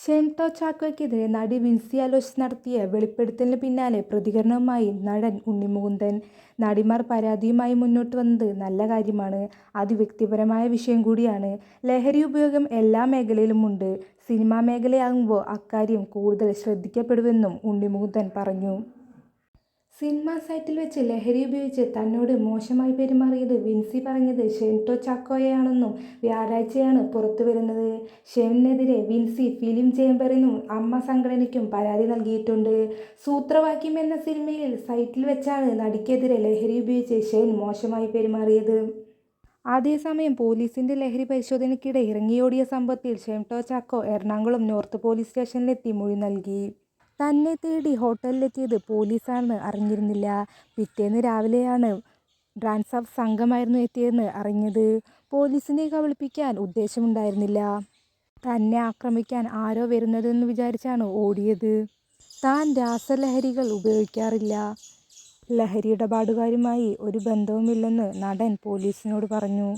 ഷെൻടോ ചാക്കോയ്ക്കെതിരെ നടി വിൻസി അലോഷ്യസ് നടത്തിയ വെളിപ്പെടുത്തലിന് പിന്നാലെ പ്രതികരണവുമായി നടൻ ഉണ്ണി മുകുന്ദൻ. നടിമാർ പരാതിയുമായി മുന്നോട്ട് വന്നത് നല്ല കാര്യമാണ്. അത് വ്യക്തിപരമായ വിഷയം കൂടിയാണ്. ലഹരി ഉപയോഗം എല്ലാ മേഖലയിലുമുണ്ട്. സിനിമാ മേഖലയാകുമ്പോൾ അക്കാര്യം കൂടുതൽ ശ്രദ്ധിക്കപ്പെടുമെന്നും ഉണ്ണി മുകുന്ദൻ പറഞ്ഞു. സിനിമാ സെറ്റിൽ വെച്ച് ലഹരി ഉപയോഗിച്ച് തന്നോട് മോശമായി പെരുമാറിയത് വിൻസി പറഞ്ഞത് ഷെൻടോ ചാക്കോയെയാണെന്നും വ്യാഴാഴ്ചയാണ് പുറത്തുവരുന്നത്. ഷെന്നിനെതിരെ വിൻസി ഫിലിം ചേംബറിനും അമ്മ സംഘടനയ്ക്കും പരാതി നൽകിയിട്ടുണ്ട്. സൂത്രവാക്യം എന്ന സിനിമയിൽ സൈറ്റിൽ വെച്ചാണ് നടിക്കെതിരെ ലഹരി ഉപയോഗിച്ച് ഷെൻ മോശമായി പെരുമാറിയത്. അതേസമയം പോലീസിന്റെ ലഹരി പരിശോധനയ്ക്കിടെ ഇറങ്ങിയോടിയ സംഭവത്തിൽ ഷെൻടോ ചാക്കോ എറണാകുളം നോർത്ത് പോലീസ് സ്റ്റേഷനിലെത്തി മൊഴി നൽകി. തന്നെ തേടി ഹോട്ടലിലെത്തിയത് പോലീസാണെന്ന് അറിഞ്ഞിരുന്നില്ല. പിറ്റേന്ന് രാവിലെയാണ് ഡ്രാൻസപ്പ് സംഘമായിരുന്നു എത്തിയതെന്ന് അറിഞ്ഞത്. പോലീസിനെ കബളിപ്പിക്കാൻ ഉദ്ദേശമുണ്ടായിരുന്നില്ല. തന്നെ ആക്രമിക്കാൻ ആരോ വരുന്നതെന്ന് വിചാരിച്ചാണ് ഓടിയത്. താൻ രാസലഹരികൾ ഉപയോഗിക്കാറില്ല. ലഹരി ഇടപാടുകാരുമായി ഒരു ബന്ധവുമില്ലെന്ന് നടൻ പോലീസിനോട് പറഞ്ഞു.